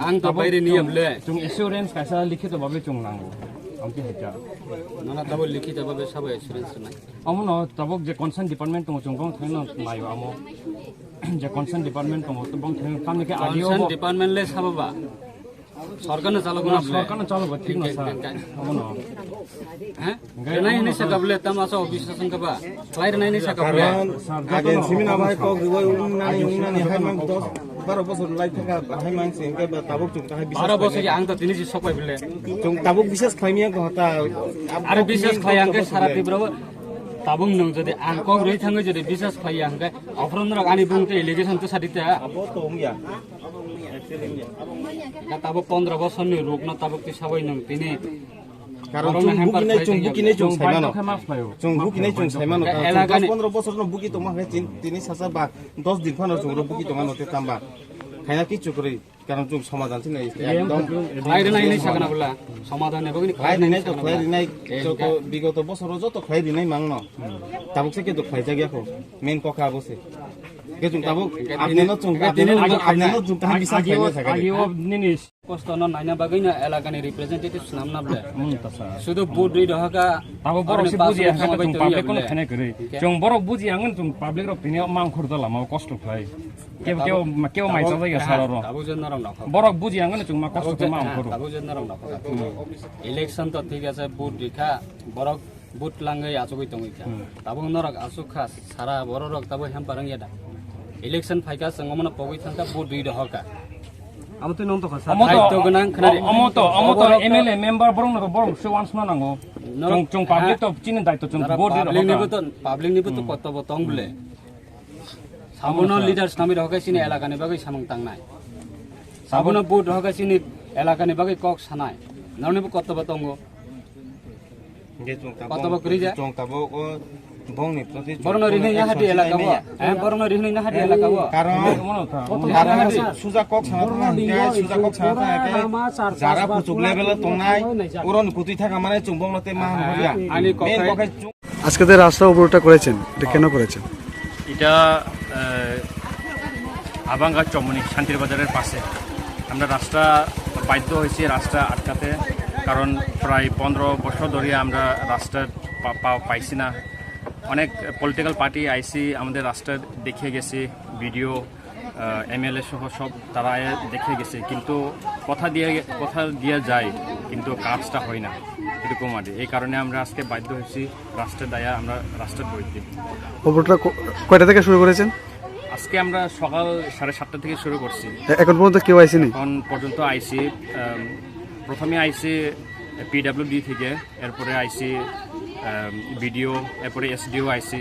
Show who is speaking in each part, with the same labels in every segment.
Speaker 1: Ang tabay rin niya ble.
Speaker 2: Chung insurance kaisa likhit babe chung nango. Amki hecha.
Speaker 1: Nana tabol likhit babe sabo insurance nai.
Speaker 2: Amono tabok je concern department tong chungkong thaino nayo amo. Je concern department tong tong thaino kamne ke audio
Speaker 1: Concern department le sabo ba. Sarkar na chalo guna
Speaker 2: सरकार चलो ठीक ना sir amono
Speaker 1: हैं नहीं नहीं सकबले तमासा office संग बा क्लाइड नहीं सकबले
Speaker 3: Agen simin abai ko riwai unani hai mang 12 বছর লাই থাকা hai mang sing ke tabuk chung hai
Speaker 1: 12 বছর yang ta tini সবাই বলে
Speaker 3: chung tabuk বিশেষ খাইমিয়া ko hata
Speaker 1: আরে বিশেষ খাই আঙ্কে সারা তীব্র তাবুং নং যদি আঙ্ক রই থাঙ্গে যদি বিশেষ খাই আঙ্কে অফরনরা গানি বুংতে এলিগেশন তো সাদিতে
Speaker 3: abo to ya
Speaker 1: না তাবো 15 বছর নি রোগ না তাবো কি সবাই নং তিনি
Speaker 3: karon chung bukinai chung saimano chung bukinai chung saimano 15 বছর no buki to ma tini sasa ba 10 din phano chung ro buki to mano te tamba খাইনা কিছু করে কারণ তুমি সমাধান ছিল একদম
Speaker 1: খাইরে নাই নাই সাগনা বলা সমাধান নেব কিন্তু
Speaker 3: খাই নাই তো খাই নাই যত বিগত বছর যত খাই নাই মাংন তাবুক থেকে তো খাই জায়গা কো মেন কথা বসে কে তুমি তাবুক আপনি ন চুং আপনি ন চুং তাহা বিসা খাই না থাকে
Speaker 2: agio ninis
Speaker 1: কষ্ট ন নাইনা বাগাইনা এলাকানি রিপ্রেজেন্টেটিভস নাম না বলে শুধু বুট দুই Dhaka
Speaker 2: tabo borok si buji ang chung public kono khane kare chung borok buji ang chung public rok tini mang khurda lama kosto khlai keo mai chawai ga sararo
Speaker 1: তাবো জন নরম না
Speaker 2: borok buji ang chung ma kosto ma ang khuru
Speaker 1: তাবো জন নরম না election তো ঠিক আছে বুট রেখা বরক বুট লাঙ্গাই আচুকই তঙ্গিকা তাবো নরক আচুখা সারা বড় rock তাবো হেম পারং ইয়াদা ইলেকশন ফাইকা সঙ্গমনা পগই থাকা বুট দুই Dhaka
Speaker 2: amoto nong to khasa
Speaker 1: দায়িত্ব গোনাং খানারি
Speaker 2: amoto mla member borong no borong se once na nango chung public to chinin daito chung board
Speaker 1: public নিবো তো কর্তব্য তং বলে সাবুন লিডার্স নামি হকাইছিনি এলাকানি বাগৈ সামং তাংনাই সাবুন বুট হকাইছিনি এলাকানি বাগৈ কক সানাই নাউনিবো কর্তব্য তঙ্গ
Speaker 3: গে chung
Speaker 1: কর্তব্য করি যায়
Speaker 3: chung tabuk bongni proti
Speaker 1: বরণ রিহনি নাহাটি এলাকা বো বরণ রিহনি নাহাটি এলাকা বো
Speaker 3: karon suja kok sana suja kok sana ke jara pucuk level tongnai uron putui থাকা মানে চুম্বং লতে মাহান হইয়া
Speaker 1: আনি
Speaker 3: মেন
Speaker 1: ককাই
Speaker 3: ককাই
Speaker 4: আজকে যে রাস্তা অবরোধটা করেছেন এটা কেন করেছেন?
Speaker 2: এটা আবাঙ্গা চমনি শান্তির বাজারের পাশে আমরা রাস্তা বাধ্য হয়েছি রাস্তা আটকাতে কারণ প্রায় 15 বছর ধরে আমরা রাস্তা পাইছি না অনেক পলিটিক্যাল পার্টি আইসি আমাদের রাস্তা দেখিয়ে গেছে ভিডিও এমএলএ সহ সব তারা দেখে গেছে কিন্তু কথা দিয়ে যায় কিন্তু কাজটা হয় না এরকম আর এই কারণে আমরা আজকে বাধ্য হয়েছি রাস্তার দায়া আমরা রাস্তার বইতে
Speaker 4: অবরোধটা কয়টা থেকে শুরু করেছেন?
Speaker 2: আজকে আমরা সকাল 7:30 থেকে শুরু করছি
Speaker 4: এখন পর্যন্ত কেউ আইসেনি?
Speaker 2: এখন পর্যন্ত আইসি প্রথমে আইসি পিডব্লিউডি থেকে এরপরে আইসি বিডিও এরপরে এসডিও আইসি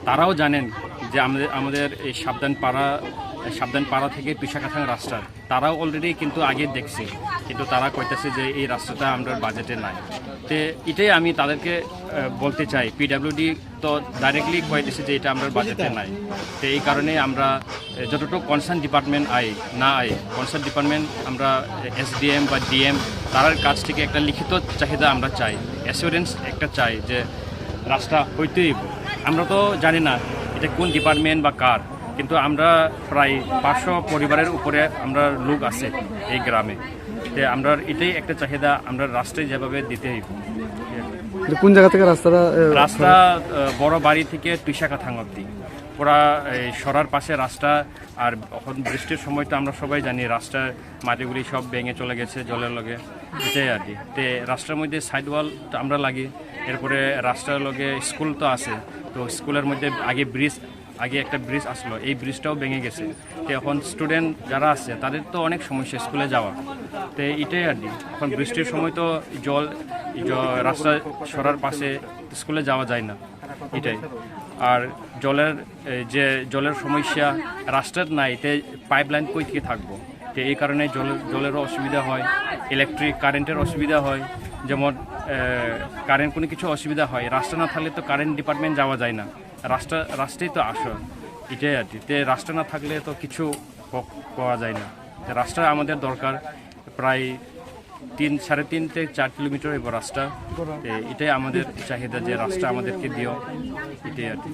Speaker 2: তারাও জানেন যে আমাদের এই সাবধান পাড়া থেকে পিসাকাথাং রাস্তা তারাও অলরেডি কিন্তু আগে দেখছে কিন্তু তারা কইতেছে যে এই রাস্তাটা আমরা বাজেটে নাই তো এটাই আমি তাদেরকে বলতে চাই পিডব্লিউডি তো ডাইরেক্টলি কইতেছে যে এটা আমরা বাজেটে নাই তো এই কারণে আমরা যতটুকু কনসার্ন ডিপার্টমেন্ট কনসার্ন ডিপার্টমেন্ট আমরা এসডিএম বা ডিএম তার কাছ থেকে একটা লিখিত চাহিদা আমরা চাই অ্যাসিওরেন্স একটা চাই যে রাস্তা হইতেই আমরা তো জানি না এটা কোন ডিপার্টমেন্ট বা কার কিন্তু আমরা প্রায় 500 পরিবারের উপরে আমরা লোক আছে এই গ্রামে তো আমরা এটাই একটা চাহিদা আমরা রাস্তায় যেভাবে দিতে হইব
Speaker 4: কোন জায়গা থেকে
Speaker 2: রাস্তা বড় বাড়ি থেকে পিসাকাথাং অব্দি পুরা সরার পাশে রাস্তা আর এখন বৃষ্টির সময় তো আমরা সবাই জানি রাস্তার মাটিগুলি সব ভেঙে চলে গেছে জলের লগে এটাই আর কি তো রাস্তার মধ্যে সাইড ওয়াল আমরা লাগি এরপরে রাস্তার লগে স্কুল তো আছে তো স্কুলের মধ্যে আগে একটা ব্রিজ আসলো এই ব্রিজটাও ভেঙে গেছে তো এখন স্টুডেন্ট যারা আছে তাদের তো অনেক সমস্যা স্কুলে যাওয়া তো এটাই আর কি এখন বৃষ্টির সময় তো জল রাস্তা সরার পাশে স্কুলে যাওয়া যায় না এটাই আর জলের সমস্যা রাস্তার নাই তে পাইপলাইন কই থেকে থাকবো তো এই কারণে জলেরও অসুবিধা হয় ইলেকট্রিক কারেন্টের অসুবিধা হয় যেমন কারেন্ট কোনো কিছু অসুবিধা হয় রাস্তা না থাকলে তো কারেন্ট ডিপার্টমেন্ট যাওয়া যায় না রাস্তাই তো আসল এটাই আর কি রাস্তা না থাকলে তো কিছু পাওয়া যায় না। তো রাস্তা আমাদের দরকার প্রায় 3-3.5 থেকে 4 কিলোমিটার এবার রাস্তা, এটাই আমাদের চাহিদা যে রাস্তা আমাদেরকে দিও, এটাই আর কি।